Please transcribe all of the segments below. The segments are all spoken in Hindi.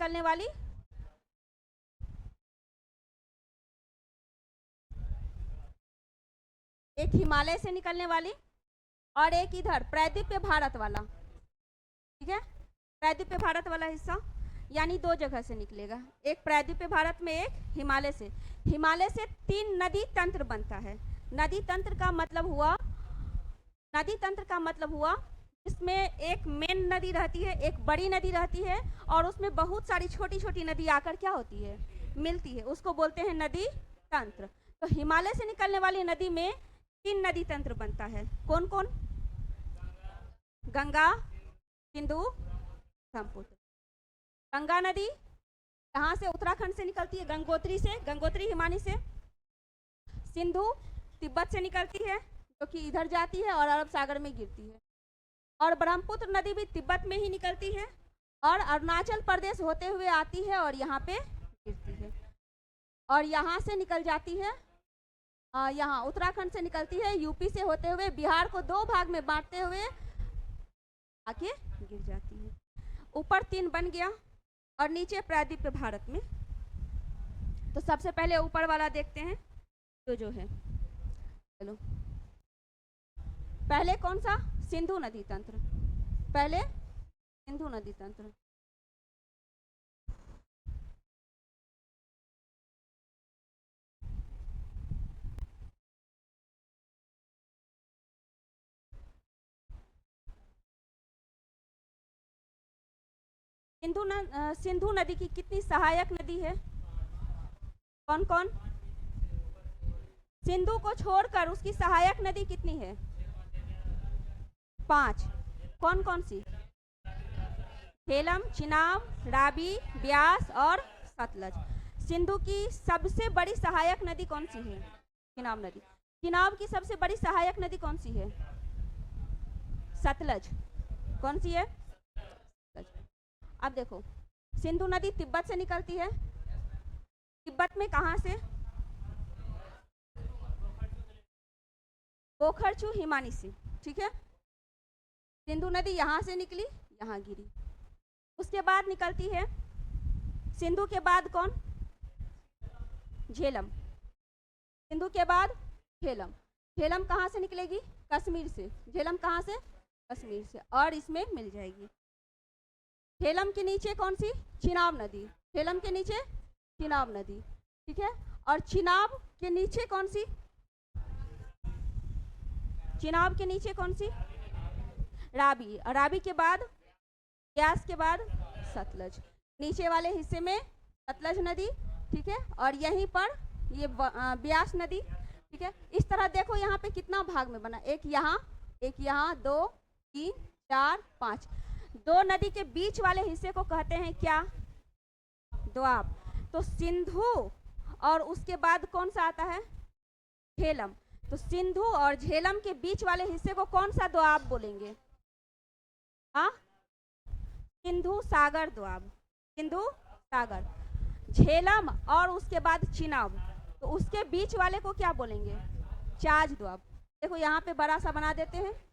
निकलने वाली, एक हिमालय से निकलने वाली और एक इधर प्रायद्वीपीय भारत वाला, ठीक है, प्रायद्वीपीय भारत वाला हिस्सा, यानी दो जगह से निकलेगा, एक प्रायद्वीपीय भारत में, एक हिमालय से। हिमालय से 3 नदी तंत्र बनता है। नदी तंत्र का मतलब हुआ इसमें एक मेन नदी रहती है, एक बड़ी नदी रहती है, और उसमें बहुत सारी छोटी छोटी नदी आकर क्या होती है, मिलती है, उसको बोलते हैं नदी तंत्र। तो हिमालय से निकलने वाली नदी में 3 नदी तंत्र बनता है। कौन कौन? गंगा, सिंधु, ब्रह्मपुत्र। गंगा नदी यहाँ से उत्तराखंड से निकलती है, गंगोत्री हिमानी से। सिंधु तिब्बत से निकलती है, जो कि इधर जाती है और अरब सागर में गिरती है। और ब्रह्मपुत्र नदी भी तिब्बत में ही निकलती है और अरुणाचल प्रदेश होते हुए आती है और यहाँ पे गिरती है, और यहाँ से निकल जाती है, यहाँ उत्तराखंड से निकलती है, यूपी से होते हुए बिहार को 2 भाग में बांटते हुए आके गिर जाती है। ऊपर 3 बन गया और नीचे प्रायद्वीपीय भारत में। तो सबसे पहले ऊपर वाला देखते हैं, जो है, चलो पहले कौन सा? सिंधु नदी तंत्र। पहले सिंधु नदी तंत्र। सिंधु नदी की कितनी सहायक नदी है? कौन कौन? सिंधु को छोड़कर उसकी सहायक नदी कितनी है? 5। कौन कौन सी? झेलम, चिनाब, रावी, ब्यास और सतलज। सिंधु की सबसे बड़ी सहायक नदी कौन सी है? चिनाब नदी। चिनाब की सबसे बड़ी सहायक नदी कौन सी है? सतलज। कौन सी है? अब देखो, सिंधु नदी तिब्बत से निकलती है। तिब्बत में कहां से? पोखरचू हिमानी से, ठीक है। सिंधु नदी यहां से निकली, यहां गिरी, उसके बाद निकलती है, सिंधु के बाद कौन? झेलम। सिंधु के बाद झेलम। झेलम कहां से निकलेगी? कश्मीर से। झेलम कहां से? कश्मीर से, और इसमें मिल जाएगी। झेलम के नीचे कौन सी? चिनाब नदी। झेलम के नीचे चिनाब नदी, ठीक है। और चिनाब के नीचे कौन सी? चिनाब के नीचे कौन सी? रावी। और रावी के बाद ब्यास, के बाद सतलज। नीचे वाले हिस्से में सतलज नदी, ठीक है, और यहीं पर ये ब्यास नदी, ठीक है। इस तरह देखो यहाँ पे कितना भाग में बना, एक यहाँ, 2 3 4 5। 2 नदी के बीच वाले हिस्से को कहते हैं क्या? दोआब। तो सिंधु और उसके बाद कौन सा आता है? झेलम। तो सिंधु और झेलम के बीच वाले हिस्से को कौन सा दोआब बोलेंगे? हाँ, सिंधु सागर दोआब। सिंधु सागर। झेलम और उसके बाद चिनाब, तो उसके बीच वाले को क्या बोलेंगे? चाज दोआब। देखो यहाँ पे बड़ा सा बना देते हैं,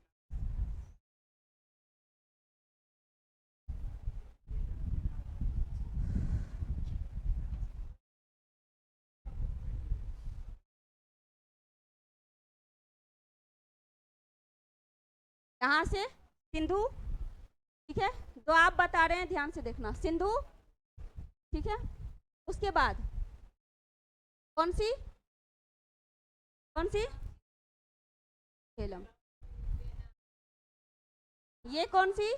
यहाँ से सिंधु, ठीक है, दोआब बता रहे हैं, ध्यान से देखना, सिंधु, ठीक है। उसके बाद कौन सी? कौन सी? झेलम। ये कौन सी?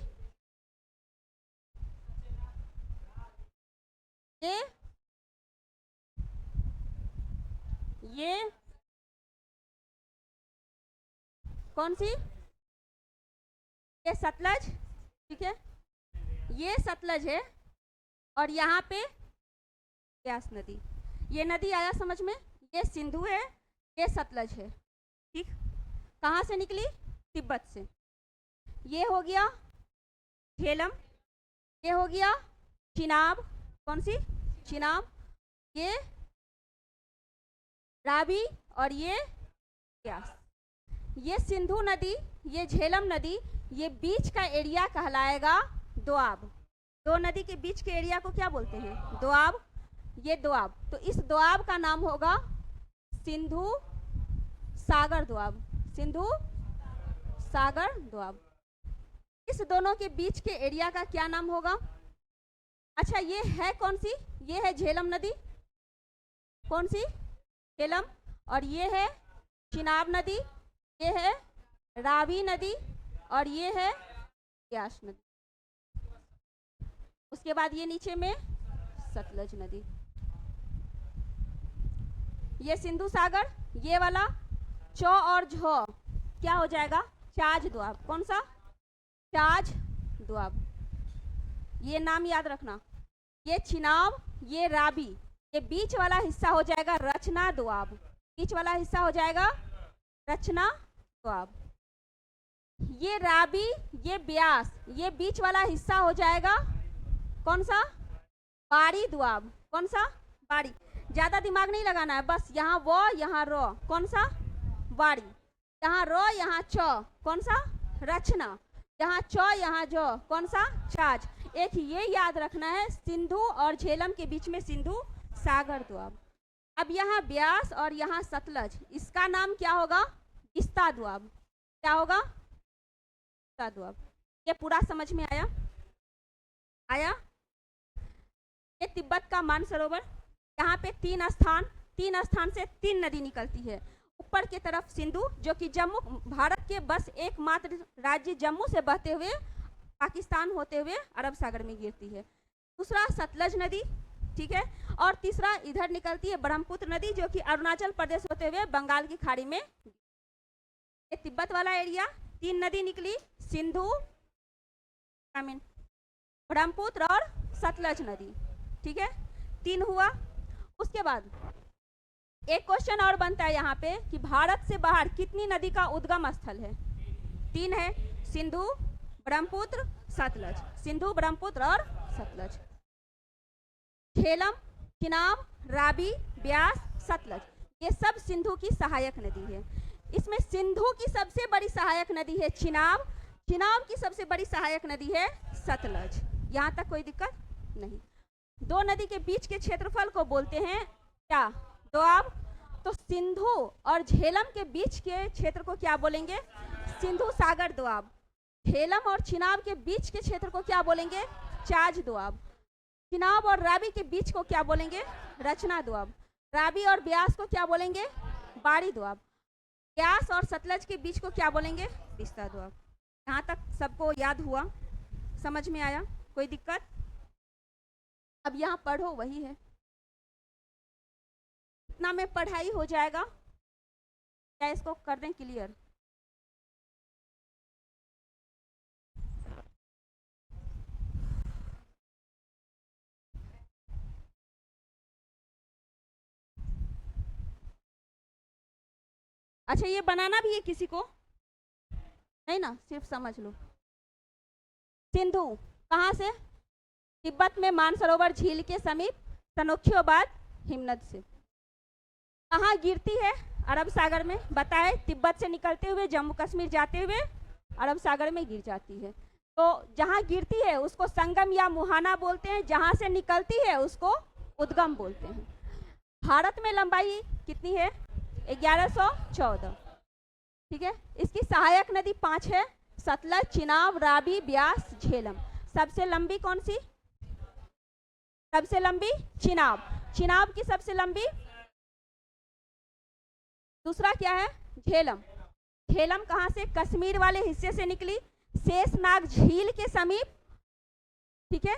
ये कौन सी? ये सतलज, ठीक है, ये सतलज है, और यहाँ पे ब्यास नदी। ये नदी आया समझ में? ये सिंधु है, ये सतलज है, ठीक। कहाँ से निकली? तिब्बत से। ये हो गया झेलम, ये हो गया चिनाब। कौन सी? चिनाब। ये रावी और ये ब्यास। ये सिंधु नदी, ये झेलम नदी, ये बीच का एरिया कहलाएगा दोआब। दो नदी के बीच के एरिया को क्या बोलते हैं? दोआब। ये दोआब, तो इस दोआब का नाम होगा सिंधु सागर दोआब। सिंधु सागर दोआब। इस दोनों के बीच के एरिया का क्या नाम होगा? अच्छा, ये है कौन सी? ये है झेलम नदी। कौन सी? झेलम। और ये है चिनाब नदी, ये है रावी नदी, और ये है ब्यास नदी। उसके बाद ये नीचे में सतलज नदी। ये सिंधु सागर, ये वाला चौ और झ क्या हो जाएगा? चाज दोआब। कौन सा? चाज दोआब। ये नाम याद रखना। ये चिनाब, ये रावी, ये बीच वाला हिस्सा हो जाएगा रचना दोआब। बीच वाला हिस्सा हो जाएगा रचना दोआब। ये रावी, ये ब्यास, ये बीच वाला हिस्सा हो जाएगा कौन सा? बाड़ी दोआब। कौन सा? बाड़ी। ज्यादा दिमाग नहीं लगाना है, बस यहाँ वो यहाँ रो। कौन सा? बाड़ी। यहाँ रो यहाँ चौ। कौन सा? रचना। यहाँ चौ यहाँ जो। कौन सा? चाज। एक ये याद रखना है, सिंधु और झेलम के बीच में सिंधु सागर दोआब। अब यहाँ ब्यास और यहाँ सतलज, इसका नाम क्या होगा? बिस्ता दोआब। क्या होगा? बिस्ता दोआब। ये पूरा समझ में आया? आया? ये तिब्बत का मानसरोवर, यहाँ पे तीन स्थान से तीन नदी निकलती है। ऊपर की तरफ सिंधु, जो कि जम्मू, भारत के बस एकमात्र राज्य जम्मू से बहते हुए पाकिस्तान होते हुए अरब सागर में गिरती है। दूसरा सतलज नदी, ठीक है। और तीसरा इधर निकलती है ब्रह्मपुत्र नदी, जो कि अरुणाचल प्रदेश होते हुए बंगाल की खाड़ी में। ये तिब्बत वाला एरिया, तीन नदी निकली, सिंधु, ब्रह्मपुत्र और सतलज नदी, ठीक है। तीन हुआ। उसके बाद एक क्वेश्चन और बनता है यहाँ पे कि भारत से बाहर कितनी नदी का उद्गम स्थल है? तीन है, सिंधु, ब्रह्मपुत्र, सतलज। सिंधु, ब्रह्मपुत्र और सतलज। झेलम, चिनाब, रावी, ब्यास, सतलज, ये सब सिंधु की सहायक नदी है। इसमें सिंधु की सबसे बड़ी सहायक नदी है चिनाब, चिनाब की सबसे बड़ी सहायक नदी है सतलज। यहाँ तक कोई दिक्कत नहीं। दो नदी के बीच के क्षेत्रफल को बोलते हैं क्या? दोआब। तो सिंधु और झेलम के बीच के क्षेत्र को क्या बोलेंगे? सिंधु सागर दोआब। झेलम और चिनाब के बीच के क्षेत्र को क्या बोलेंगे? चाज दोआब। चिनाब और रावी के बीच को क्या बोलेंगे? रचना दोआब। रावी और ब्यास को क्या बोलेंगे? बाड़ी दोआब। ब्यास और सतलज के बीच को क्या बोलेंगे? बिस्ता दोआब। यहाँ तक सबको याद हुआ? समझ में आया? कोई दिक्कत? अब यहाँ पढ़ो, वही है। इतना में पढ़ाई हो जाएगा क्या? इसको कर दें क्लियर? अच्छा, ये बनाना भी है किसी को? नहीं ना, सिर्फ समझ लो। सिंधु कहाँ से? तिब्बत में मानसरोवर झील के समीप तनोख्योबाद हिमनद से। कहाँ गिरती है? अरब सागर में। बताए, तिब्बत से निकलते हुए जम्मू कश्मीर जाते हुए अरब सागर में गिर जाती है। तो जहाँ गिरती है उसको संगम या मुहाना बोलते हैं, जहाँ से निकलती है उसको उद्गम बोलते हैं। भारत में लंबाई कितनी है? 1114, ठीक है। इसकी सहायक नदी 5 है, सतलज, चिनाब, रावी, ब्यास, झेलम। सबसे लंबी कौन सी? सबसे लंबी चिनाब। चिनाब की सबसे लंबी। दूसरा क्या है? झेलम। झेलम कहाँ से? कश्मीर वाले हिस्से से निकली, शेषनाग झील के समीप, ठीक है।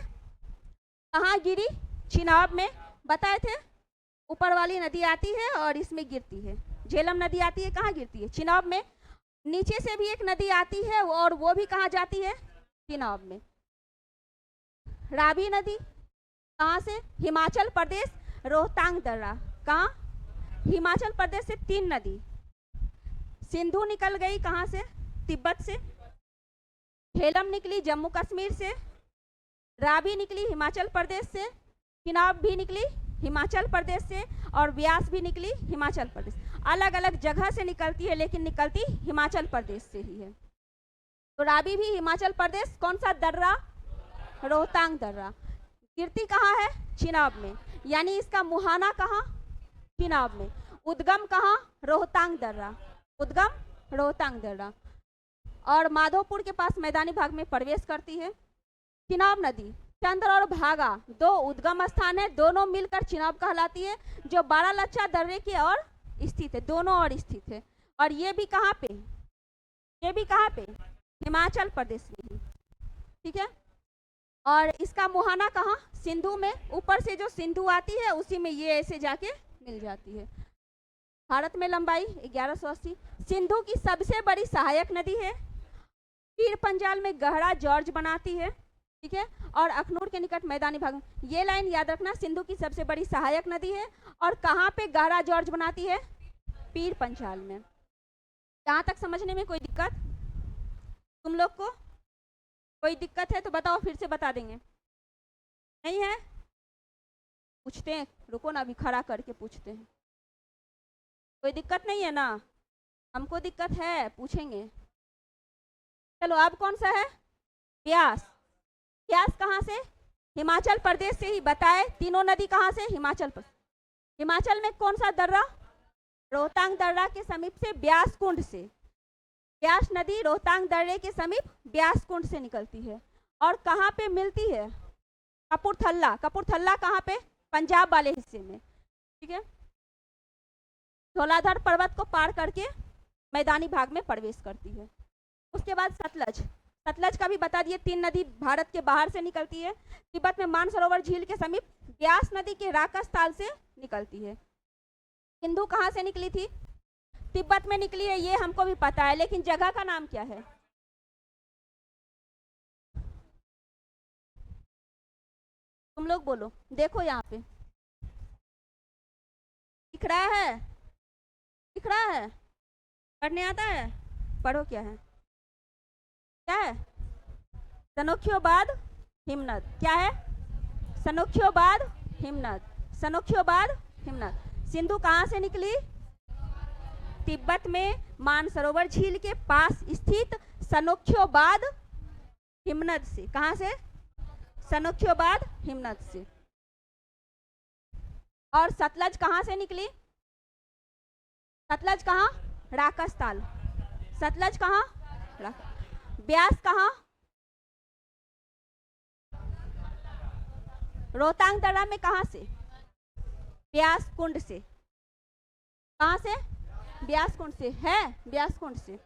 कहाँ गिरी? चिनाब में। बताए थे, ऊपर वाली नदी आती है और इसमें गिरती है। झेलम नदी आती है, कहाँ गिरती है? चिनाब में। नीचे से भी एक नदी आती है और वो भी कहाँ जाती है? चिनाब में। रावी नदी कहाँ से? हिमाचल प्रदेश, रोहतांग दर्रा। कहाँ? हिमाचल प्रदेश से 3 नदी। सिंधु निकल गई कहाँ से? तिब्बत से। झेलम निकली जम्मू कश्मीर से। रावी निकली हिमाचल प्रदेश से। चिनाब भी निकली हिमाचल प्रदेश से और ब्यास भी निकली हिमाचल प्रदेश। अलग अलग जगह से निकलती है लेकिन निकलती हिमाचल प्रदेश से ही है। तो रावी भी हिमाचल प्रदेश। कौन सा दर्रा? रोहतांग दर्रा। गिरती कहाँ है? चिनाब में, यानी इसका मुहाना कहाँ? चिनाब में। उद्गम कहाँ? रोहतांग दर्रा, उद्गम रोहतांग दर्रा। और माधोपुर के पास मैदानी भाग में प्रवेश करती है। चिनाब नदी, चंद्र और भागा दो उद्गम स्थान है, दोनों मिलकर चिनाब कहलाती है, जो बारालच्चा दर्रे की ओर स्थित है, दोनों ओर स्थित है। और ये भी कहाँ पे? ये भी कहाँ पे? हिमाचल प्रदेश में, ठीक है। और इसका मुहाना कहाँ? सिंधु में, ऊपर से जो सिंधु आती है उसी में ये ऐसे जाके मिल जाती है। भारत में लंबाई 1180। सिंधु की सबसे बड़ी सहायक नदी है, पीर पंजाल में गहरा जॉर्ज बनाती है, ठीक है। और अखनूर के निकट मैदानी भाग में, ये लाइन याद रखना, सिंधु की सबसे बड़ी सहायक नदी है और कहाँ पे गहरा जॉर्ज बनाती है? पीर पंजाल में। यहाँ तक समझने में कोई दिक्कत तुम लोग को? कोई दिक्कत है तो बताओ, फिर से बता देंगे। नहीं है? पूछते हैं, रुको ना, अभी खड़ा करके पूछते हैं। कोई दिक्कत नहीं है ना? हमको दिक्कत है, पूछेंगे। चलो, अब कौन सा है? ब्यास। ब्यास कहाँ से? हिमाचल प्रदेश से ही बताए। तीनों नदी कहाँ से? हिमाचल प्रदेश। हिमाचल में कौन सा दर्रा? रोहतांग दर्रा के समीप से, ब्यास कुंड से। ब्यास नदी रोहतांग दर्रे के समीप ब्यास कुंड से निकलती है। और कहाँ पे मिलती है? कपूरथला। कपूरथला कहाँ पे? पंजाब वाले हिस्से में, ठीक है। धौलाधर पर्वत को पार करके मैदानी भाग में प्रवेश करती है। उसके बाद सतलज। सतलज का भी बता दिए, 3 नदी भारत के बाहर से निकलती है। तिब्बत में मानसरोवर झील के समीप ब्यास नदी के राकस ताल से निकलती है। सिंधु कहाँ से निकली थी? तिब्बत में निकली है, ये हमको भी पता है, लेकिन जगह का नाम क्या है? तुम लोग बोलो। देखो यहाँ पे दिख रहा है? दिख रहा है? पढ़ने आता है? पढ़ो, क्या है? क्या है? सनोखियोबाद हिमनद। क्या है? सनोखियोबाद हिमनद। सनोखियोबाद हिमनद। सिंधु कहाँ से निकली? तिब्बत में मानसरोवर झील के पास स्थित सनोखियोबाद हिमनद से। कहाँ से? सनोखियोबाद हिमनद से। और सतलज कहाँ से निकली? सतलज कहाँ? राकसताल। सतलज कहाँ? ब्यास कहाँ? रोहतांग दर्रा में। कहाँ से? ब्यास कुंड से। कहाँ से? ब्यास कुंड से है, ब्यास कुंड से।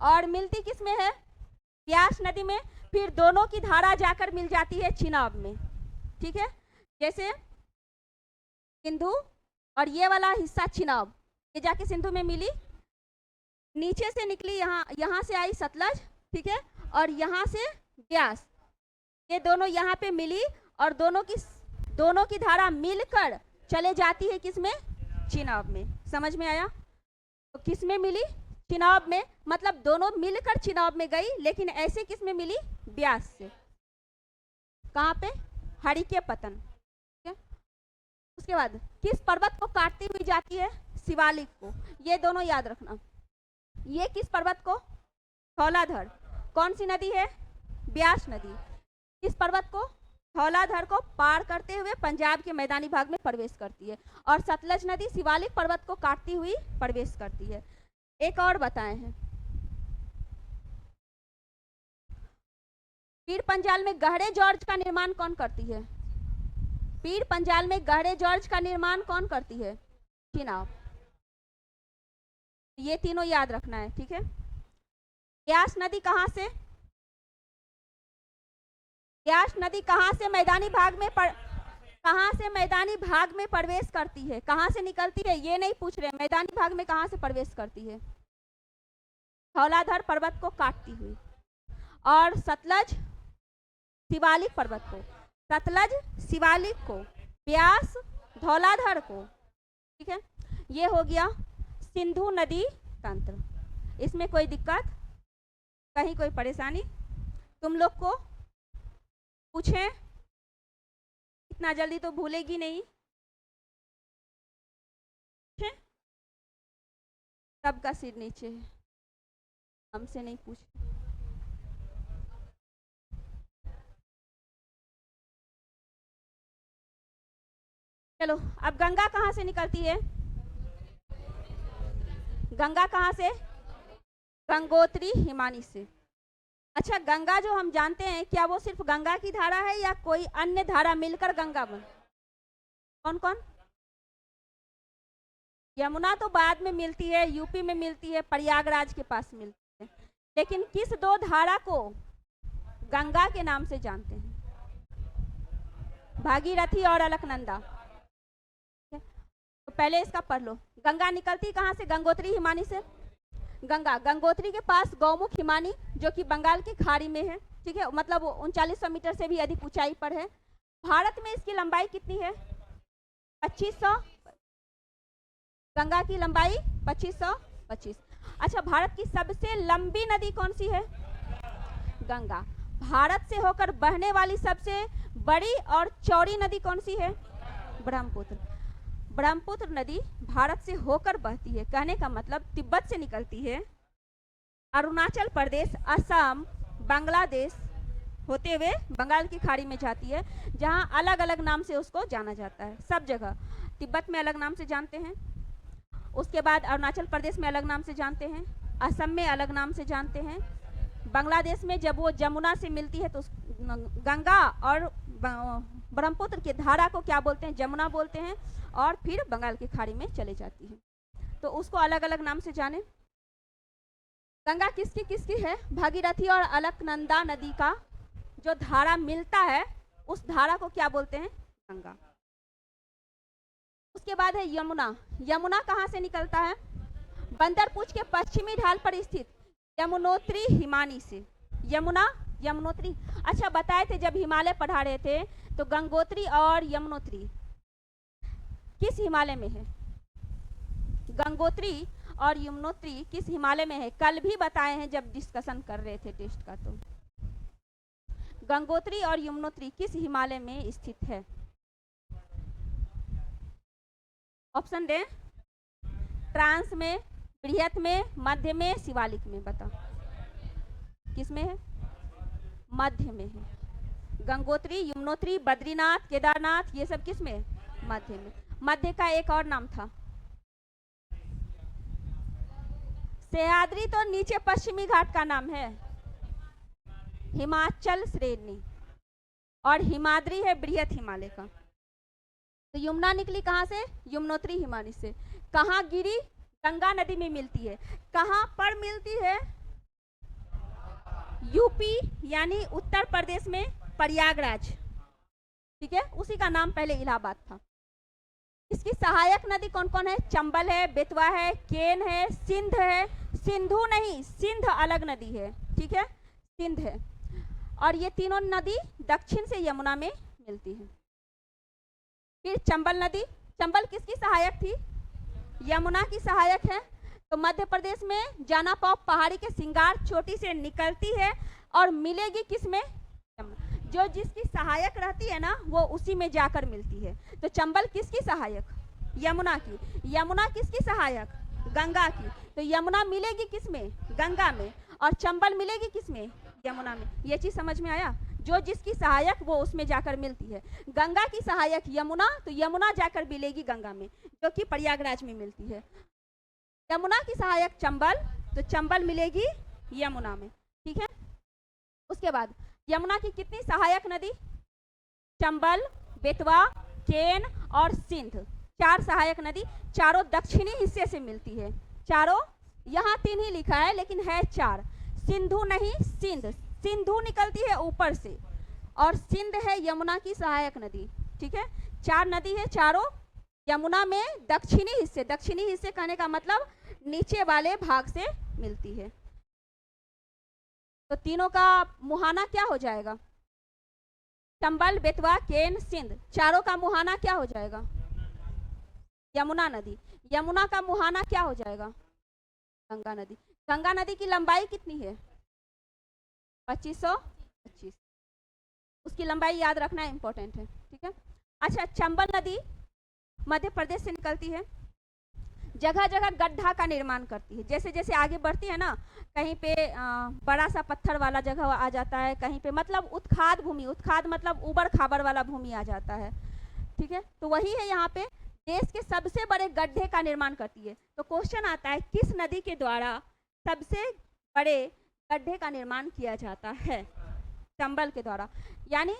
और मिलती किस में है? ब्यास नदी में। फिर दोनों की धारा जाकर मिल जाती है चिनाब में, ठीक है। जैसे सिंधु और ये वाला हिस्सा चिनाब, ये जाके सिंधु में मिली, नीचे से निकली, यहाँ से आई सतलज, ठीक है। और यहाँ से ब्यास, ये दोनों यहाँ पे मिली और दोनों की धारा मिलकर चले जाती है किस में? चिनाब में। समझ में आया? तो किस में मिली? चिनाब में। मतलब दोनों मिलकर चिनाब में गई, लेकिन ऐसे किस में मिली? ब्यास से। कहाँ पे? हरिके पतन, ठीक है। उसके बाद किस पर्वत को काटती हुई जाती है? शिवालिक को। ये दोनों याद रखना। ये किस पर्वत को? धौलाधर। कौन सी नदी है? ब्यास नदी। किस पर्वत को? धौलाधर को पार करते हुए पंजाब के मैदानी भाग में प्रवेश करती है। और सतलज नदी शिवालिक पर्वत को काटती हुई प्रवेश करती है। एक और बताए हैं, पीर पंजाल में गहरे जॉर्ज का निर्माण कौन करती है? पीर पंजाल में गहरे जॉर्ज का निर्माण कौन करती है? चिनाब। ये तीनों याद रखना है, ठीक है। ब्यास नदी कहाँ से? ब्यास नदी कहाँ से मैदानी भाग में कहाँ से मैदानी भाग में प्रवेश करती है? कहाँ से निकलती है ये नहीं पूछ रहे, मैदानी भाग में कहाँ से प्रवेश करती है? धौलाधर पर्वत को काटती हुई। और सतलज शिवालिक पर्वत को। सतलज शिवालिक को, ब्यास धौलाधर को, ठीक है। ये हो गया सिंधु नदी तंत्र। इसमें कोई दिक्कत, कहीं कोई परेशानी तुम लोग को? पूछें, इतना जल्दी तो भूलेगी नहीं। सबका सिर नीचे है, हमसे नहीं पूछ। चलो, अब गंगा कहाँ से निकलती है? गंगा कहाँ से? गंगोत्री हिमानी से। अच्छा, गंगा जो हम जानते हैं, क्या वो सिर्फ गंगा की धारा है या कोई अन्य धारा मिलकर गंगा बन? कौन कौन? यमुना तो बाद में मिलती है, यूपी में मिलती है, प्रयागराज के पास मिलती है, लेकिन किस दो धारा को गंगा के नाम से जानते हैं? भागीरथी और अलकनंदा। तो पहले इसका पढ़ लो। गंगा निकलती कहाँ से? गंगोत्री हिमानी से। गंगा गंगोत्री के पास गौमुख हिमानी, जो कि बंगाल की खाड़ी में है, ठीक है, मतलब 3900 मीटर से भी अधिक ऊंचाई पर है। भारत में इसकी लंबाई कितनी है? 2500। गंगा की लंबाई 2525। अच्छा, भारत की सबसे लंबी नदी कौन सी है? गंगा। भारत से होकर बहने वाली सबसे बड़ी और चौड़ी नदी कौन सी है? ब्रह्मपुत्र। ब्रह्मपुत्र नदी भारत से होकर बहती है, कहने का मतलब तिब्बत से निकलती है, अरुणाचल प्रदेश, असम, बांग्लादेश होते हुए बंगाल की खाड़ी में जाती है, जहां अलग अलग नाम से उसको जाना जाता है। सब जगह तिब्बत में अलग नाम से जानते हैं, उसके बाद अरुणाचल प्रदेश में अलग नाम से जानते हैं, असम में अलग नाम से जानते हैं, बांग्लादेश में जब वो जमुना से मिलती है तो गंगा और ब्रह्मपुत्र की धारा को क्या बोलते हैं? जमुना बोलते हैं, और फिर बंगाल की खाड़ी में चले जाती है, तो उसको अलग अलग नाम से जाने। गंगा किसकी किसकी है? भागीरथी और अलकनंदा नदी का जो धारा मिलता है, उस धारा को क्या बोलते हैं? गंगा। उसके बाद है यमुना। यमुना कहाँ से निकलता है? बंदरपूछ के पश्चिमी ढाल पर स्थित यमुनोत्री हिमानी से। यमुना, यमुनोत्री। अच्छा, बताए थे जब हिमालय पढ़ा रहे थे, तो गंगोत्री और यमुनोत्री किस हिमालय में है? गंगोत्री और यमुनोत्री किस हिमालय में है? कल भी बताए हैं जब डिस्कशन कर रहे थे टेस्ट का। तो गंगोत्री और यमुनोत्री किस हिमालय में स्थित है? ऑप्शन दें? ट्रांस में, बृहत में, मध्य में, शिवालिक में। बताओ किस में है? मध्य में है। गंगोत्री, यमुनोत्री, बद्रीनाथ, केदारनाथ, ये सब किस में? मध्य में। मध्य का एक और नाम था सह्याद्री, तो नीचे पश्चिमी घाट का नाम है हिमाचल श्रेणी, और हिमाद्री है बृहत हिमालय का। तो यमुना निकली कहाँ से? यमुनोत्री हिमानी से। कहाँ गिरी? गंगा नदी में मिलती है। कहाँ पर मिलती है? यूपी यानी उत्तर प्रदेश में प्रयागराज, ठीक है, उसी का नाम पहले इलाहाबाद था। इसकी सहायक नदी कौन कौन है? चंबल है, बेतवा है, केन है, सिंध है। सिंधु नहीं, सिंध अलग नदी है, ठीक है, सिंध है। और ये तीनों नदी दक्षिण से यमुना में मिलती है। फिर चंबल नदी। चंबल किसकी सहायक थी? यमुना की सहायक है। तो मध्य प्रदेश में जानापॉप पहाड़ी के सिंगार चोटी से निकलती है और मिलेगी किस में? जो जिसकी सहायक रहती है ना, वो उसी में जाकर मिलती है। तो चंबल किसकी सहायक? यमुना की। यमुना किसकी सहायक? गंगा की। तो यमुना मिलेगी किस में? गंगा में। और चंबल मिलेगी किस में? यमुना में। ये चीज समझ में आया? जो जिसकी सहायक वो उसमें जाकर मिलती है। गंगा की सहायक यमुना, तो यमुना जाकर मिलेगी गंगा में, जो कि प्रयागराज में मिलती है। यमुना की सहायक चंबल, तो चंबल मिलेगी यमुना में, ठीक है। उसके बाद यमुना की कितनी सहायक नदी? चंबल, बेतवा, केन और सिंध, 4 सहायक नदी। चारों दक्षिणी हिस्से से मिलती है। चारों, यहाँ 3 ही लिखा है लेकिन है 4। सिंधु नहीं, सिंध। सिंधु निकलती है ऊपर से, और सिंध है यमुना की सहायक नदी, ठीक है। 4 नदी है, चारों यमुना में दक्षिणी हिस्से। दक्षिणी हिस्से कहने का मतलब नीचे वाले भाग से मिलती है। तो तीनों का मुहाना क्या हो जाएगा? चंबल, बेतवा, केन, सिंध, चारों का मुहाना क्या हो जाएगा? यमुना नदी। यमुना का मुहाना क्या हो जाएगा? गंगा नदी। गंगा नदी की लंबाई कितनी है? 2525। उसकी लंबाई याद रखना इंपॉर्टेंट है, ठीक है। अच्छा, चंबल नदी मध्य प्रदेश से निकलती है, जगह जगह गड्ढा का निर्माण करती है। जैसे जैसे आगे बढ़ती है ना, कहीं पे बड़ा सा पत्थर वाला जगह आ जाता है, कहीं पे मतलब उत्खाद भूमि, उत्खाद मतलब उबड़ खाबड़ वाला भूमि आ जाता है। ठीक है, तो वही है यहाँ पे, देश के सबसे बड़े गड्ढे का निर्माण करती है। तो क्वेश्चन आता है किस नदी के द्वारा सबसे बड़े गड्ढे का निर्माण किया जाता है? चंबल के द्वारा, यानी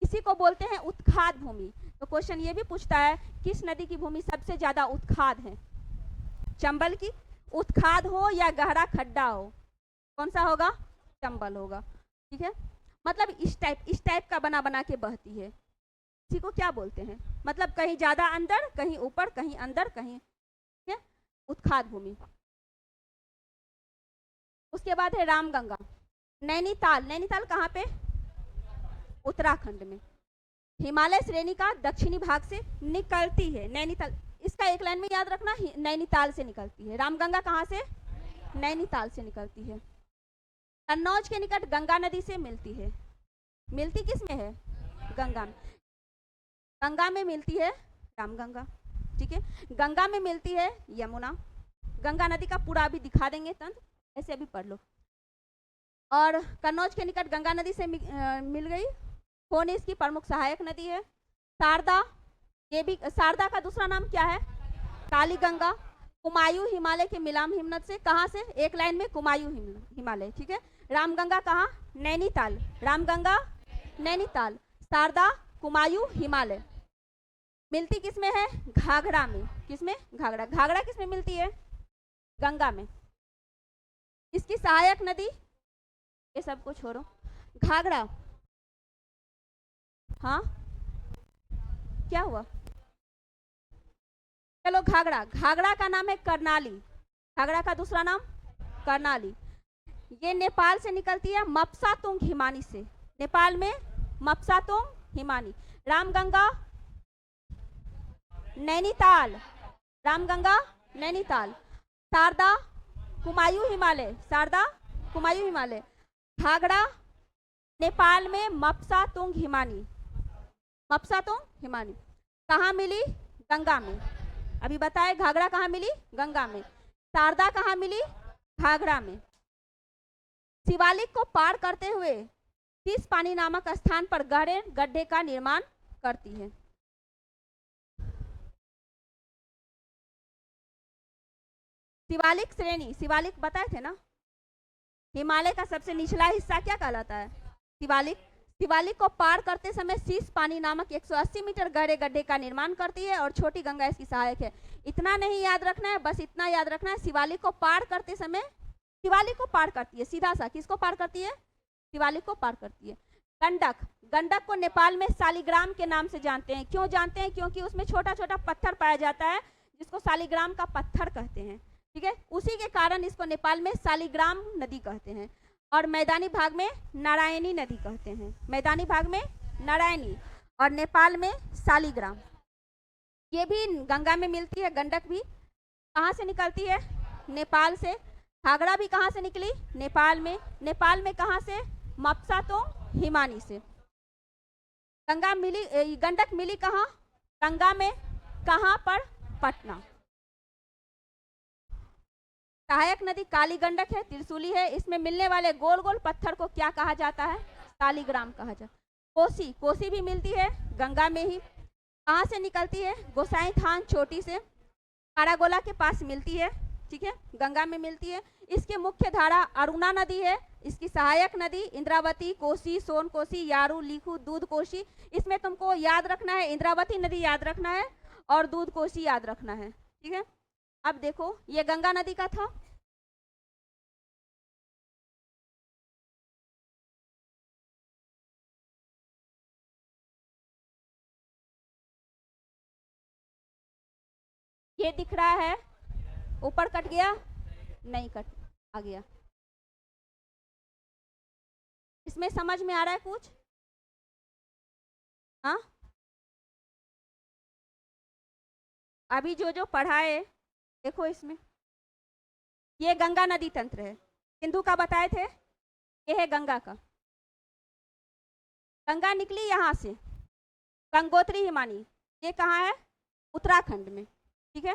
इसी को बोलते हैं उत्खाद भूमि। तो क्वेश्चन ये भी पूछता है किस नदी की भूमि सबसे ज्यादा उत्खाद है? चंबल की। उत्खाद हो या गहरा खड्डा हो, कौन सा होगा? चंबल होगा। ठीक है, मतलब इस टाइप का बना बना के बहती है, इसी को क्या बोलते हैं? मतलब कहीं ज्यादा अंदर, कहीं ऊपर, कहीं अंदर, कहीं, ठीक है, उत्खाद भूमि। उसके बाद है रामगंगा। नैनीताल, नैनीताल कहाँ पे? उत्तराखंड में। हिमालय श्रेणी का दक्षिणी भाग से निकलती है नैनीताल, इसका एक लाइन में याद रखना, नैनीताल से निकलती है। रामगंगा कहाँ से? नैनीताल से निकलती है। कन्नौज के निकट गंगा नदी से मिलती है। मिलती किस में है? गंगा में। गंगा में मिलती है रामगंगा, ठीक है, गंगा में मिलती है यमुना। गंगा नदी का पूरा अभी दिखा देंगे तंत्र, ऐसे अभी पढ़ लो। और कन्नौज के निकट गंगा नदी से मिल गई, कौन इसकी प्रमुख सहायक नदी है? शारदा। ये भी, शारदा का दूसरा नाम क्या है? काली गंगा। कुमायूं हिमालय के मिलाम हिमनद से, कहाँ से? एक लाइन में कुमायूं हिमालय, ठीक है। रामगंगा कहाँ? नैनीताल। रामगंगा नैनीताल, शारदा कुमायूं हिमालय। मिलती किस में है? घाघरा में। किस में? घाघरा। घाघरा किस में मिलती है? गंगा में। इसकी सहायक नदी, ये सब कुछ छोड़ो, घाघरा, हाँ क्या हुआ? चलो घाघरा, घाघरा का नाम है कर्नाली। घाघरा का दूसरा नाम कर्नाली। ये नेपाल से निकलती है मपसातुंग हिमानी से। नेपाल में मपसातुंग हिमानी। रामगंगा नैनीताल। रामगंगा नैनीताल। शारदा कुमायूं हिमालय। शारदा कुमायूं हिमालय। घाघरा नेपाल में मपसातुंग हिमानी। मपसातुंग हिमानी कहाँ मिली? गंगा में। अभी बताए घाघरा कहाँ मिली? गंगा में। शारदा कहाँ मिली? घाघरा में। शिवालिक को पार करते हुए तीस पानी नामक स्थान पर गहरे गड्ढे का निर्माण करती है। शिवालिक श्रेणी, शिवालिक बताए थे ना, हिमालय का सबसे निचला हिस्सा क्या कहलाता है? शिवालिक। शिवालिक को पार करते समय शीश पानी नामक 180 मीटर गहरे गड्ढे का निर्माण करती है और छोटी गंगा इसकी सहायक है। इतना नहीं याद रखना है, बस इतना याद रखना है, शिवालिक को पार करते समय, शिवालिक को पार करती है सीधा सा, किसको पार करती है? शिवालिक को पार करती है। गंडक, गंडक को नेपाल में शालिग्राम के नाम से जानते हैं। क्यों जानते हैं? क्योंकि उसमें छोटा छोटा पत्थर पाया जाता है जिसको शालिग्राम का पत्थर कहते हैं, ठीक है, उसी के कारण इसको नेपाल में शालिग्राम नदी कहते हैं। और मैदानी भाग में नारायणी नदी कहते हैं। मैदानी भाग में नारायणी और नेपाल में शालिग्राम। ये भी गंगा में मिलती है। गंडक भी कहाँ से निकलती है? नेपाल से। घाघरा भी कहाँ से निकली? नेपाल में। नेपाल में कहाँ से? मपसातुंग हिमानी से। गंगा मिली, गंडक मिली कहाँ? गंगा में। कहाँ पर? पटना। सहायक नदी काली गंडक है, त्रिशूली है। इसमें मिलने वाले गोल गोल पत्थर को क्या कहा जाता है? शालिग्राम कहा जाता है। कोसी, कोसी भी मिलती है गंगा में ही। कहाँ से निकलती है? गोसाई थान चोटी से, कारागोला के पास मिलती है, ठीक है, गंगा में मिलती है। इसकी मुख्य धारा अरुणा नदी है। इसकी सहायक नदी इंद्रावती, कोसी, सोन कोसी, यारू, लिखू, दूध कोसी। इसमें तुमको याद रखना है, इंद्रावती नदी याद रखना है और दूध कोसी याद रखना है, ठीक है। अब देखो, ये गंगा नदी का था, ये दिख रहा है, ऊपर कट गया? नहीं कट, आ गया। इसमें समझ में आ रहा है कुछ? हाँ, अभी जो जो पढ़ाए देखो, इसमें ये गंगा नदी तंत्र है। सिंधु का बताए थे, ये है गंगा का। गंगा निकली यहाँ से, गंगोत्री हिमानी, ये कहाँ है? उत्तराखंड में, ठीक है।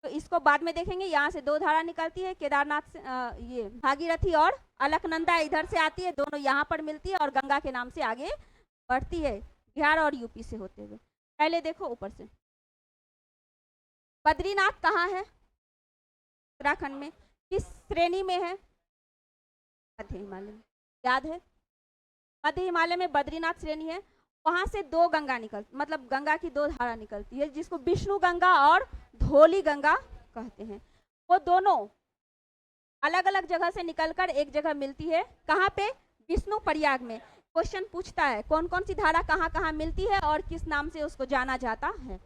तो इसको बाद में देखेंगे। यहाँ से दो धारा निकलती है, केदारनाथ से, ये भागीरथी और अलकनंदा इधर से आती है, दोनों यहाँ पर मिलती है और गंगा के नाम से आगे बढ़ती है, बिहार और यूपी से होते हुए। पहले देखो ऊपर से, बद्रीनाथ कहाँ है? उत्तराखंड में। किस श्रेणी में है? मध्य हिमालय में। याद है? मध्य हिमालय में बद्रीनाथ श्रेणी है। वहां से दो गंगा निकलती, मतलब गंगा की दो धारा निकलती है, जिसको विष्णु गंगा और धौली गंगा कहते हैं। वो दोनों अलग अलग जगह से निकलकर एक जगह मिलती है। कहाँ पे? विष्णु प्रयाग में। क्वेश्चन पूछता है कौन कौन सी धारा कहाँ कहाँ मिलती है और किस नाम से उसको जाना जाता है।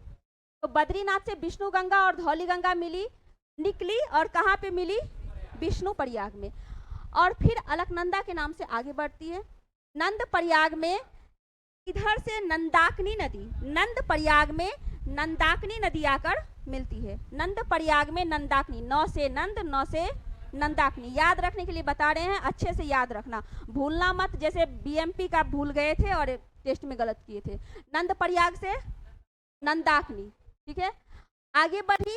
तो बद्रीनाथ से विष्णु गंगा और धौली गंगा निकली और कहाँ पे मिली? विष्णु प्रयाग में। और फिर अलकनंदा के नाम से आगे बढ़ती है। नंद प्रयाग में इधर से नंदाकिनी नदी, नंद प्रयाग में नंदाकिनी नदी आकर मिलती है। नंद प्रयाग में नंदाकिनी, नौ से नंद, नौ से नंदाकिनी। याद रखने के लिए बता रहे हैं, अच्छे से याद रखना, भूलना मत, जैसे बीएमपी का भूल गए थे और टेस्ट में गलत किए थे। नंद प्रयाग से नंदाकिनी, ठीक है। आगे बढ़ी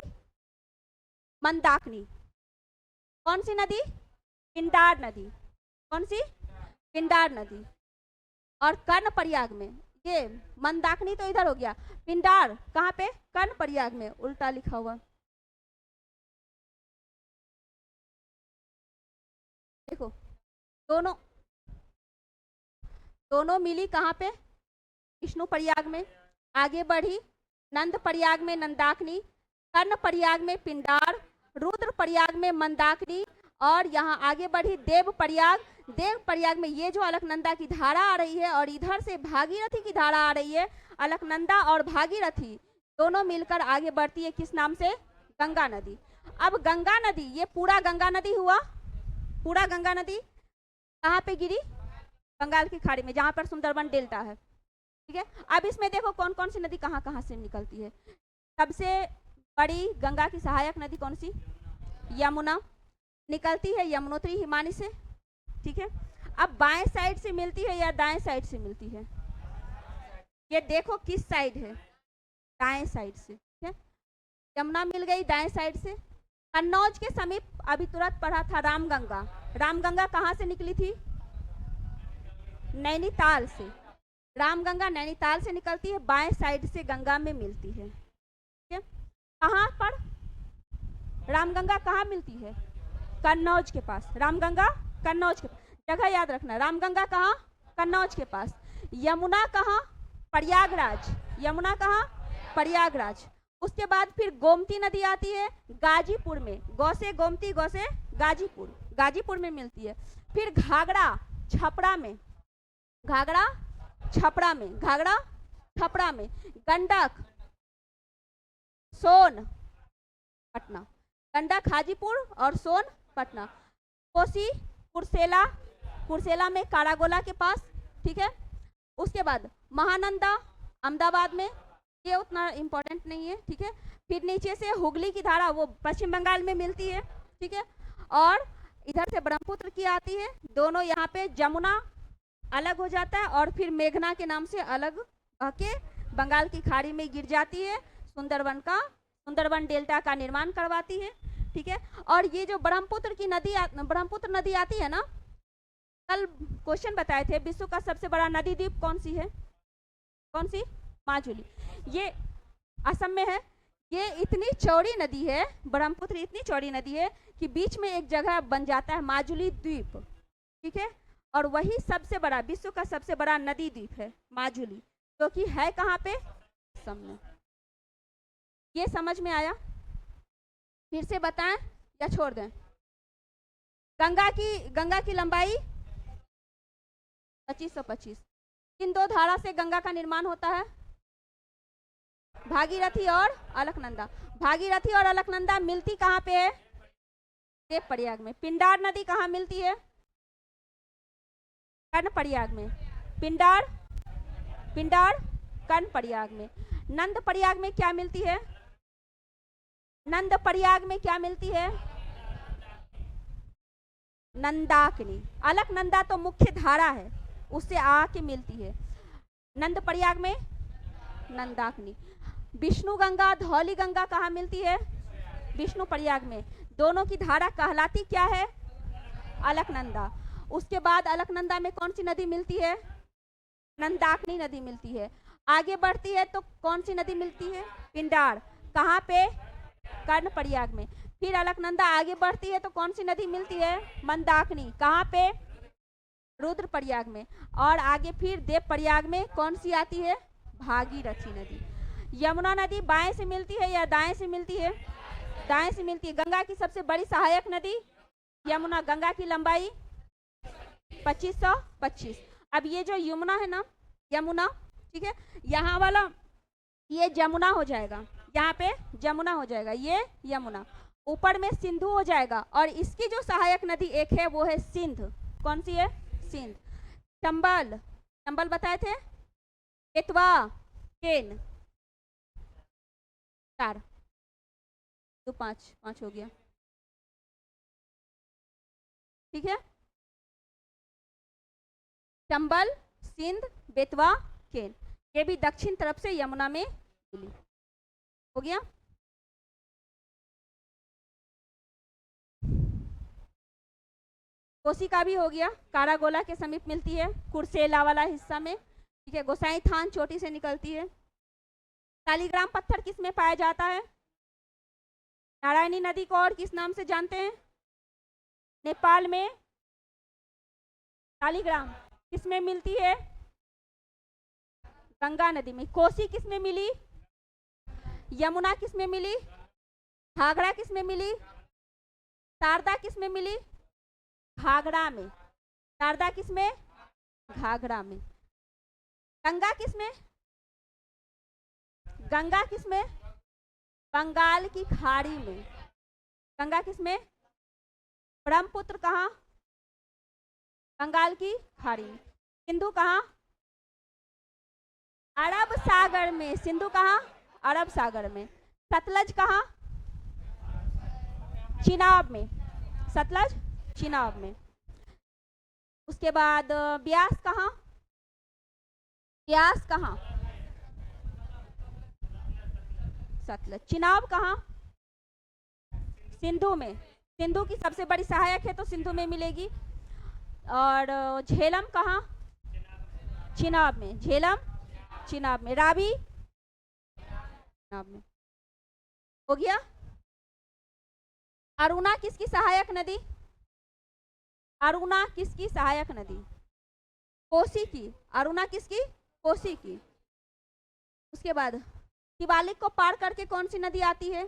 मंदाकिनी। कौन सी नदी? पिंडार नदी। कौन सी? पिंडार नदी। और कर्ण प्रयाग में, ये मंदाकिनी तो इधर हो गया, पिंडार कहाँ पे? कर्ण प्रयाग में, उल्टा लिखा हुआ। देखो दोनों दोनों मिली कहाँ पे? विष्णु प्रयाग में। आगे बढ़ी नंद प्रयाग में नंदाकिनी, कर्ण प्रयाग में पिंडार, रुद्र प्रयाग में मंदाकिनी, और यहाँ आगे बढ़ी देव प्रयाग। देव प्रयाग में ये जो अलकनंदा की धारा आ रही है और इधर से भागीरथी की धारा आ रही है, अलकनंदा और भागीरथी दोनों मिलकर आगे बढ़ती है किस नाम से? गंगा नदी। अब गंगा नदी, ये पूरा गंगा नदी हुआ, पूरा गंगा नदी कहाँ पे गिरी? बंगाल की खाड़ी में, जहाँ पर सुंदरबन डेल्टा है, ठीक है। अब इसमें देखो कौन कौन सी नदी कहाँ कहाँ से निकलती है। सबसे बड़ी गंगा की सहायक नदी कौन सी? यमुना निकलती है यमुनोत्री हिमानी से, ठीक है। अब बाएं साइड से मिलती है या दाएं साइड से मिलती है? ये देखो किस साइड है? दाएं साइड से, ठीक है। यमुना मिल गई दाएं साइड से। कन्नौज के समीप अभी तुरंत पढ़ा था रामगंगा। रामगंगा कहाँ से निकली थी? नैनीताल से। रामगंगा नैनीताल से निकलती है, बाएं साइड से गंगा में मिलती है, ठीक है। कहाँ पर रामगंगा कहाँ मिलती है? कन्नौज के पास। रामगंगा कन्नौज के पास, जगह याद रखना। रामगंगा कहाँ? कन्नौज के पास। यमुना कहाँ? प्रयागराज। यमुना कहाँ? प्रयागराज। उसके बाद फिर गोमती नदी आती है गाजीपुर में, गौ से गोमती, गौ से गाजीपुर, गाजीपुर में मिलती है। फिर घाघरा छपरा में, घाघरा छपरा में, घाघरा छपरा में। गंडक सोन पटना, गंडक हाजीपुर और सोन पटना। कोसी कुर्सेला, कुर्सेला में कारागोला के पास, ठीक है। उसके बाद महानंदा अहमदाबाद में, ये उतना इम्पोर्टेंट नहीं है, ठीक है। फिर नीचे से हुगली की धारा, वो पश्चिम बंगाल में मिलती है, ठीक है। और इधर से ब्रह्मपुत्र की आती है, दोनों यहाँ पे जमुना अलग हो जाता है और फिर मेघना के नाम से अलग के बंगाल की खाड़ी में गिर जाती है, सुंदरबन डेल्टा का निर्माण करवाती है, ठीक है। और ये जो ब्रह्मपुत्र नदी आती है ना, कल क्वेश्चन बताए थे, विश्व का सबसे बड़ा नदी द्वीप कौन सी है? कौन सी? माजुली। ये असम में है। ये इतनी चौड़ी नदी है, ब्रह्मपुत्र इतनी चौड़ी नदी है कि बीच में एक जगह बन जाता है माजुली द्वीप, ठीक है। और वही सबसे बड़ा, विश्व का सबसे बड़ा नदी द्वीप है माजुली, जो कि है कहाँ पे? असम में। ये समझ में आया? फिर से बताएं या छोड़ दें? गंगा की लंबाई 2525। इन दो धारा से गंगा का निर्माण होता है, भागीरथी और अलकनंदा। भागीरथी और अलकनंदा मिलती कहाँ पे है? देव प्रयाग में। पिंडार नदी कहाँ मिलती है? कर्ण प्रयाग में। पिंडार कर्ण प्रयाग में। नंद प्रयाग में क्या मिलती है? नंद प्रयाग में क्या मिलती है? नंदाकिनी। अलकनंदा तो मुख्य धारा है, उससे आके मिलती है। नंद प्रयाग में नंदाकिनी। विष्णु गंगा धौली गंगा कहाँ मिलती है? विष्णु प्रयाग में। दोनों की धारा कहलाती क्या है? अलकनंदा। उसके बाद अलकनंदा में कौन सी नदी मिलती है? नंदाकिनी नदी मिलती है। आगे बढ़ती है तो कौन सी नदी मिलती है? पिंडार। कहाँ पे? कर्णप्रयाग में। फिर अलकनंदा आगे बढ़ती है तो कौन सी नदी मिलती है? मंदाकिनी। कहाँ पे? रुद्रप्रयाग में। और आगे फिर देवप्रयाग में कौन सी आती है? भागीरथी नदी। यमुना नदी बाएं से मिलती है या दाएं से मिलती है? दाएं से मिलती है। गंगा की सबसे बड़ी सहायक नदी यमुना। गंगा की लंबाई 2525। अब ये जो यमुना है ना, यमुना, ठीक है, यहाँ वाला ये जमुना हो जाएगा, यहाँ पे जमुना हो जाएगा, ये यमुना। ऊपर में सिंधु हो जाएगा और इसकी जो सहायक नदी एक है वो है सिंध। कौन सी है? सिंध। चंबल, चंबल बताए थे, बेतवा, केन, 4 तो 5 हो गया, ठीक है। चंबल, सिंध, बेतवा, केन, ये भी दक्षिण तरफ से यमुना में मिली। हो गया। कोसी का भी हो गया, कारागोला के समीप मिलती है, कुर्सेला वाला हिस्सा में, ठीक है। गोसाई थान चोटी से निकलती है। शालिग्राम पत्थर किस में पाया जाता है? नारायणी नदी को और किस नाम से जानते हैं? नेपाल में। शालिग्राम किस में मिलती है? गंगा नदी में। कोसी किस में मिली? यमुना किस में मिली? घाघरा किस में मिली? शारदा किस में मिली? घाघरा में। शारदा किस में? घाघरा में। गंगा किस में? गंगा किस में? बंगाल की खाड़ी में। गंगा किस में? ब्रह्मपुत्र कहाँ? बंगाल की खाड़ी में। सिंधु कहाँ? अरब सागर में। सिंधु कहाँ? अरब सागर में। सतलज कहाँ? चिनाब में। सतलज चिनाब में। उसके बाद ब्यास कहाँ? ब्यास कहाँ? सतलज। चिनाब कहाँ? सिंधु में। सिंधु की सबसे बड़ी सहायक है तो सिंधु में मिलेगी। और झेलम कहाँ? चिनाब में। झेलम चिनाब में। रावी चिनाब में। हो गया। अरुणा किसकी सहायक नदी? अरुणा किसकी सहायक नदी? कोसी की। अरुणा किसकी? कोसी की। उसके बाद शिवालिक को पार करके कौन सी नदी आती है?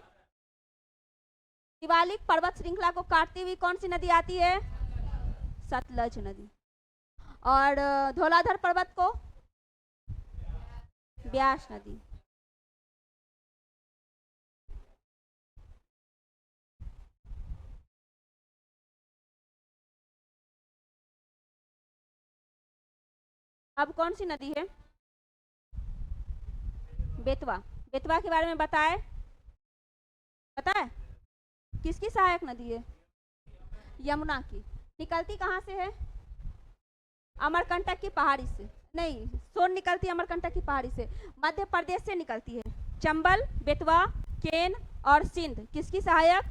शिवालिक पर्वत श्रृंखला को काटती हुई कौन सी नदी आती है? सतलज नदी। और धौलाधर पर्वत को? ब्यास नदी। अब कौन सी नदी है? बेतवा। बेतवा के बारे में बताए? पता है किसकी सहायक नदी है? यमुना की। निकलती कहाँ से है? अमरकंटक की पहाड़ी से। नहीं, सोन निकलती है अमरकंटक की पहाड़ी से, मध्य प्रदेश से निकलती है। चंबल, बेतवा, केन और सिंध किसकी सहायक?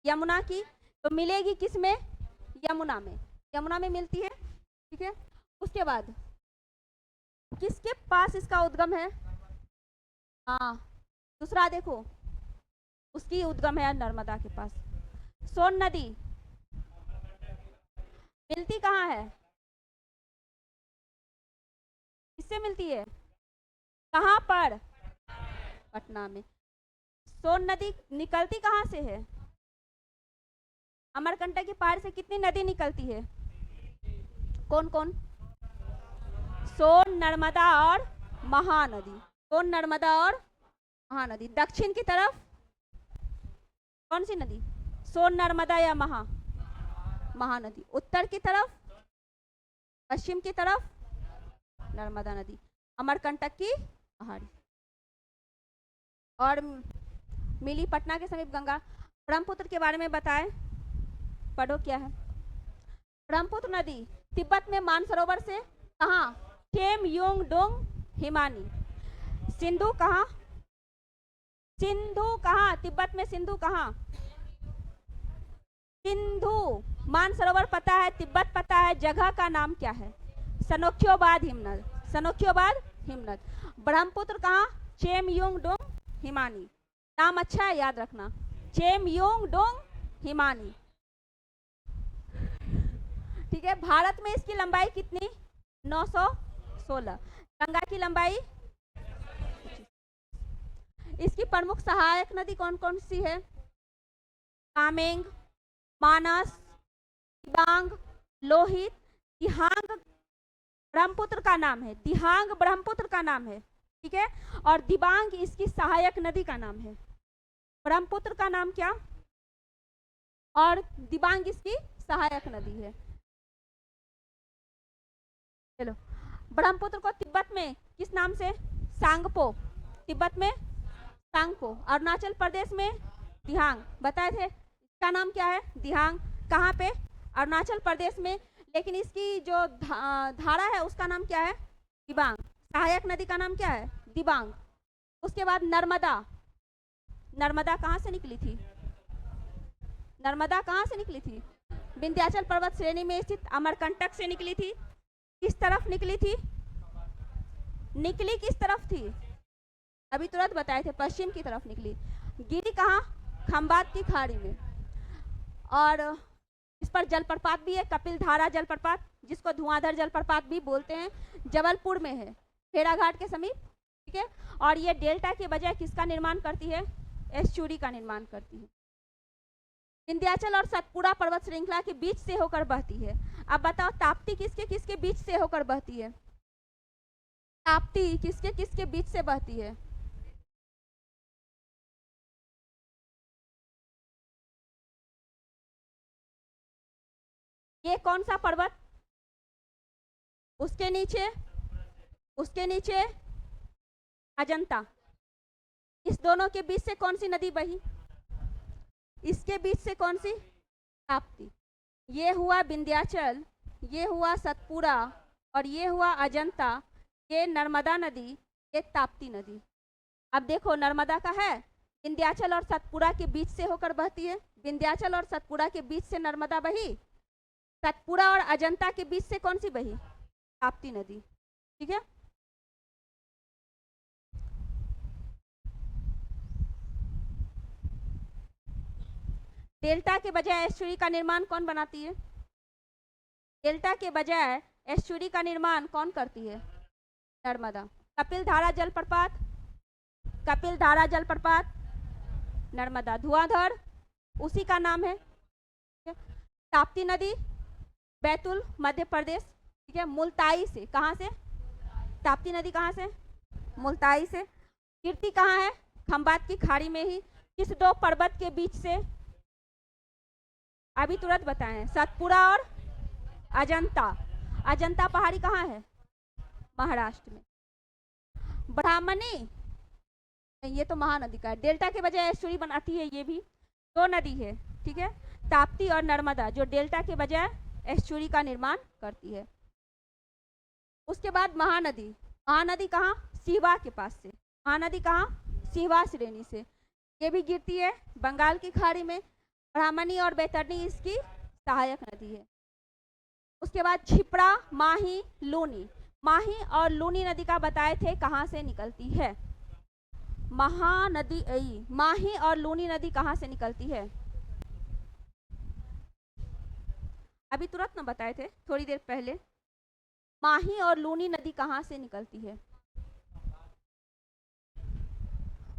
यमुना की। तो मिलेगी किस में? यमुना में। यमुना में मिलती है, ठीक है। उसके बाद किसके पास इसका उद्गम है? हाँ, दूसरा देखो, उसकी उद्गम है नर्मदा के पास। सोन नदी मिलती कहाँ है? किससे मिलती है? कहाँ पर? पटना में। सोन नदी निकलती कहाँ से है? अमरकंटक की पहाड़ से कितनी नदी निकलती है? कौन कौन? सोन, नर्मदा और महानदी। सोन, नर्मदा और महानदी। दक्षिण की तरफ कौन सी नदी? सोन, नर्मदा या महानदी। उत्तर की तरफ, पश्चिम की तरफ नर्मदा नदी। अमरकंटक की पहाड़ी। और मिली पटना के समीप गंगा। ब्रह्मपुत्र के बारे में बताएं, पढ़ो क्या है। ब्रह्मपुत्र नदी तिब्बत में मानसरोवर से कहाँ? खेम योंग डोंग हिमानी। सिंधु कहाँ? सिंधु कहाँ? तिब्बत में सिंधु कहाँ? सिंधु। मानसरोवर पता है, तिब्बत पता है, जगह का नाम क्या है? सनोख्योबाद हिमनद। सनोख्योबाद हिमनद। ब्रह्मपुत्र कहाँ? चेमयोंगडोंग हिमानी। नाम अच्छा है, याद रखना, चेमयोंगडोंग हिमानी। ठीक है। भारत में इसकी लंबाई कितनी? 916। गंगा की लंबाई? इसकी प्रमुख सहायक नदी कौन कौन सी है? कामेंग, मानस, दिबांग, लोहित। दिहांग ब्रह्मपुत्र का नाम है, दिहांग ब्रह्मपुत्र का नाम है, ठीक है। और दिबांग इसकी सहायक नदी का नाम है। ब्रह्मपुत्र का नाम क्या और दिबांग इसकी सहायक नदी है। चलो, ब्रह्मपुत्र को तिब्बत में किस नाम से? सांगपो। तिब्बत में सांगपो। अरुणाचल प्रदेश में दिहांग। बताए थे इसका नाम क्या है? दिहांग। कहाँ पे? अरुणाचल प्रदेश में। लेकिन इसकी जो धारा है उसका नाम क्या है? दिबांग। सहायक नदी का नाम क्या है? दिबांग। उसके बाद नर्मदा। नर्मदा कहाँ से निकली थी? नर्मदा कहाँ से निकली थी? विंध्याचल पर्वत श्रेणी में स्थित अमरकंटक से निकली थी। किस तरफ निकली थी? निकली किस तरफ थी? अभी तुरंत बताए थे, पश्चिम की तरफ निकली। गिरी कहाँ? खंबात की खाड़ी में। और इस पर जलप्रपात भी है, कपिल धारा जलप्रपात, जिसको धुआंधार जलप्रपात भी बोलते हैं, जबलपुर में है, भेड़ाघाट के समीप, ठीक है। और ये डेल्टा के बजाय किसका निर्माण करती है? एस्चुरी का निर्माण करती है। विंध्याचल और सतपुड़ा पर्वत श्रृंखला के बीच से होकर बहती है। अब बताओ ताप्ती किसके किसके बीच से होकर बहती है? ताप्ती किसके किसके बीच से बहती है? ये कौन सा पर्वत? उसके नीचे अजंता। इस दोनों के बीच से कौन सी नदी बही? इसके बीच से कौन सी? ताप्ती। ये हुआ विंध्याचल, ये हुआ सतपुड़ा और ये हुआ अजंता। ये नर्मदा नदी, ये ताप्ती नदी। अब देखो नर्मदा का है, विंध्याचल और सतपुड़ा के बीच से होकर बहती है। विंध्याचल और सतपुड़ा के बीच से नर्मदा बही। सतपुड़ा और अजंता के बीच से कौन सी बही? ताप्ती नदी, ठीक है। डेल्टा के बजाय एस्चुरी का निर्माण कौन बनाती है? डेल्टा के बजाय एस्चुरी का निर्माण कौन करती है? नर्मदा। कपिल धारा जलप्रपात, कपिल धारा जलप्रपात नर्मदा। धुआंधार उसी का नाम है। ताप्ती नदी बैतूल मध्य प्रदेश, ठीक है। मुल्ताई से, कहाँ से? ताप्ती नदी कहाँ से? मुल्ताई से। कीर्ति कहाँ है? खंबात की खाड़ी में ही। किस दो पर्वत के बीच से? अभी तुरंत बताएं, सतपुड़ा और अजंता। अजंता पहाड़ी कहाँ है? महाराष्ट्र में। ब्राह्मणी, ये तो महानदी का है। डेल्टा के बजाय एस्चुरी बनाती है, ये भी दो नदी है, ठीक है। ताप्ती और नर्मदा, जो डेल्टा के बजाय एस्चुरी का निर्माण करती है। उसके बाद महानदी। महानदी कहाँ? सिवा के पास से। महानदी कहाँ? सिवा श्रेणी से। ये भी गिरती है बंगाल की खाड़ी में। ब्राह्मणी और बैतरणी इसकी सहायक नदी है। उसके बाद छिपड़ा, माही, लूनी। माही और लूनी नदी का बताए थे कहाँ से निकलती है? महानदी आई। माही और लूनी नदी कहाँ से निकलती है? अभी तुरंत न बताए थे, थोड़ी देर पहले। माही और लूनी नदी कहाँ से निकलती है?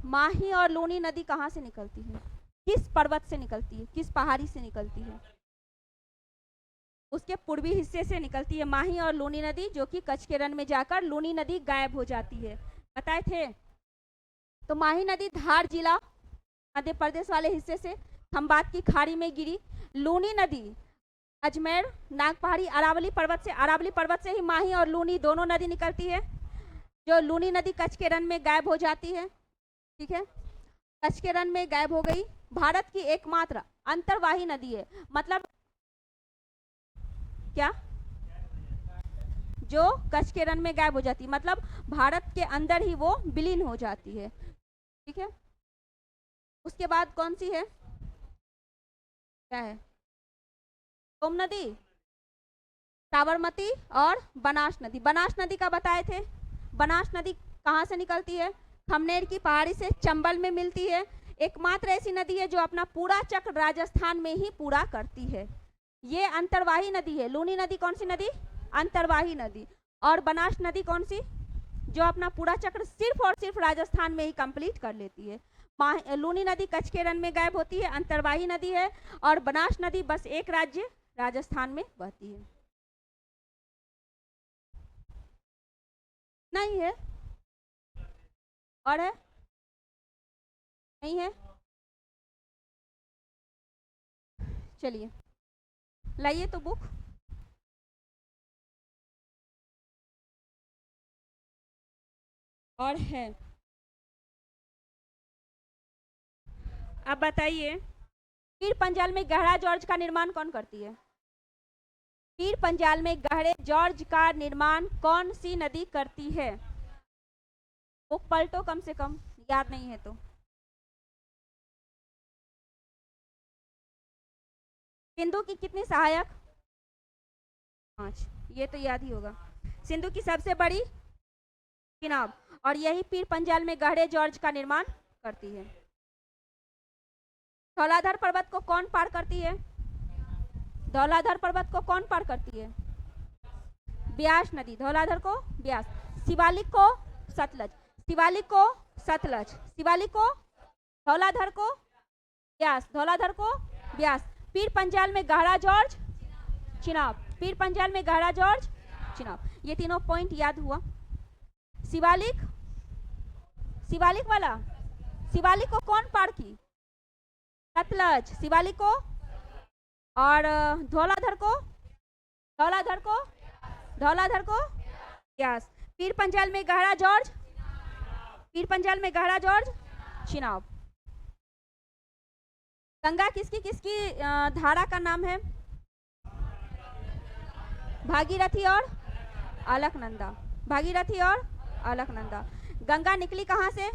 माही और लूनी नदी कहाँ से निकलती है? किस पर्वत से निकलती है? किस पहाड़ी से निकलती है? उसके पूर्वी हिस्से से निकलती है माही और लूनी नदी, जो कि कच्छ के रण में जाकर लूनी नदी गायब हो जाती है। बताए थे। तो माही नदी धार जिला मध्य प्रदेश वाले हिस्से से खंबात की खाड़ी में गिरी। लूनी नदी अजमेर, नागपहाड़ी, अरावली पर्वत से ही माही और लूनी दोनों नदी निकलती है। जो लूनी नदी कच्छ के रण में गायब हो जाती है, ठीक है। कच्छ के रण में गायब हो गई। भारत की एकमात्र अंतर्वाही नदी है। मतलब क्या? जो कच्छ के रण में गायब हो जाती है, मतलब भारत के अंदर ही वो विलीन हो जाती है, ठीक है। उसके बाद कौन सी है? क्या है? सोम नदी, साबरमती और बनास नदी। बनास नदी का बताए थे। बनास नदी कहाँ से निकलती है? खमनेर की पहाड़ी से चंबल में मिलती है। एकमात्र ऐसी नदी है जो अपना पूरा चक्र राजस्थान में ही पूरा करती है। ये अंतर्वाही नदी है। लूनी नदी कौन सी नदी? अंतर्वाही नदी। और बनास नदी कौन सी? जो अपना पूरा चक्र सिर्फ और सिर्फ राजस्थान में ही कंप्लीट कर लेती है। लूनी नदी कच्छ के रण में गायब होती है, अंतर्वाही नदी है। और बनास नदी बस एक राज्य राजस्थान में बहती है। नहीं है? और है? नहीं है? चलिए लाइए तो बुक। और है। अब बताइए, पीर पंजाल में गहरा जॉर्ज का निर्माण कौन करती है? पीर पंजाल में गहरे जॉर्ज का निर्माण कौन सी नदी करती है? बुक पलटो कम से कम, याद नहीं है तो। सिंधु की कितनी सहायक? 5। ये तो याद ही होगा। सिंधु की सबसे बड़ी चिनाब, और यही पीर पंजाल में गहरे जॉर्ज का निर्माण करती है। धौलाधर पर्वत को कौन पार करती है? धौलाधर पर्वत को कौन पार करती है? ब्यास नदी। धौलाधर को ब्यास, शिवालिक को सतलज, शिवालिक को सतलज, शिवालिक को धौलाधर को ब्यास, धौलाधर को ब्यास। पीर पंजाल में गहरा जॉर्ज चिनाब, पीर पंजाल में गहरा जॉर्ज चिनाब। ये तीनों पॉइंट याद हुआ। शिवालिक, शिवालिक वाला, शिवालिक को कौन पार की? सतलज, शिवालिक को। और धौलाधर को, धौलाधर को, धौलाधर को ब्यास। पीर पंजाल में गहरा जॉर्ज, पीर पंजाल में गहरा जॉर्ज चिनाब। गंगा किसकी किसकी धारा का नाम है? भागीरथी और अलकनंदा, भागीरथी और अलकनंदा। गंगा निकली कहाँ से?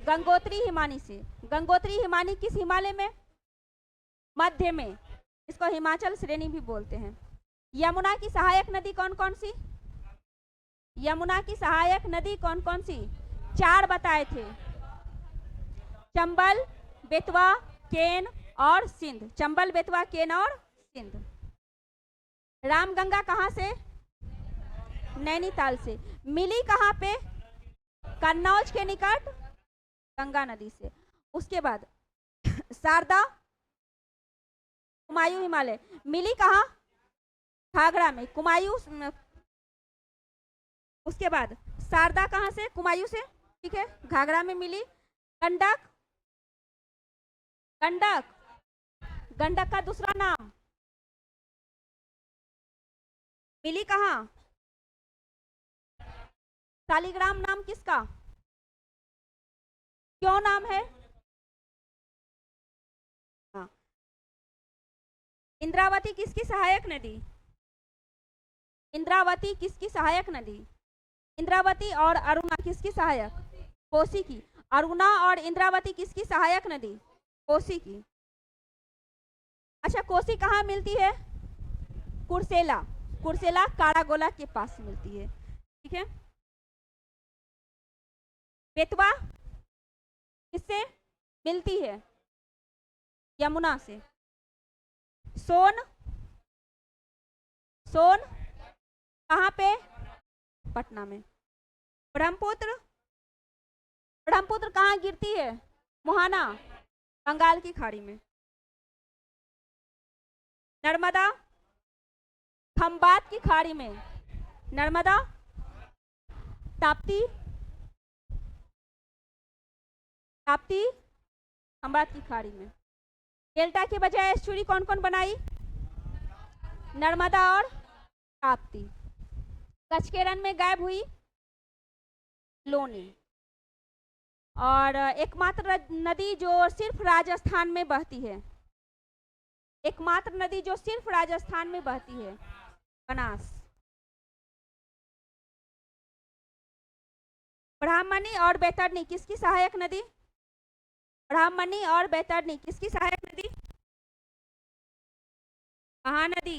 गंगोत्री हिमानी से। गंगोत्री हिमानी किस हिमालय में? मध्य में। इसको हिमाचल श्रेणी भी बोलते हैं। यमुना की सहायक नदी कौन कौन सी? यमुना की सहायक नदी कौन कौन सी? 4 बताए थे, चंबल, बेतवा, केन और सिंध। चंबल, बेतवा, केन और सिंध। रामगंगा कहाँ से? नैनीताल से। मिली कहाँ पे? कन्नौज के निकट गंगा नदी से। उसके बाद शारदा, कुमायूं हिमालय। मिली कहाँ? घाघरा में, कुमायूं। उसके बाद शारदा कहाँ से? कुमायूं से, ठीक है, घाघरा में मिली। गंडक, गंडक, गंडक का दूसरा नाम मिली कहाँ? शालिग्राम नाम किसका? क्यों नाम है? हाँ। इंद्रावती किसकी सहायक नदी? इंद्रावती किसकी सहायक नदी? इंद्रावती और अरुणा किसकी सहायक? कोसी की। अरुणा और इंद्रावती किसकी सहायक नदी? कोसी की। अच्छा, कोसी कहाँ मिलती है? कुर्सेला, कुर्सेला कारागोला के पास मिलती है, ठीक है। बेतवा किससे मिलती है? यमुना से। सोन, सोन कहाँ पे? पटना में। ब्रह्मपुत्र, ब्रह्मपुत्र कहाँ गिरती है? मोहाना, बंगाल की खाड़ी में। नर्मदा, खंबात की खाड़ी में। नर्मदा, ताप्ती, ताप्ती खंबात की खाड़ी में। डेल्टा के बजाय एस्चुरी कौन कौन बनाई? नर्मदा और ताप्ती। कच्छ के रण में गायब हुई लोनी। और एकमात्र नदी जो सिर्फ राजस्थान में बहती है, एकमात्र नदी जो सिर्फ राजस्थान में बहती है, बनास। ब्राह्मणी और बैतरणी किसकी सहायक नदी? ब्राह्मणी और बैतरणी किसकी सहायक नदी? महानदी,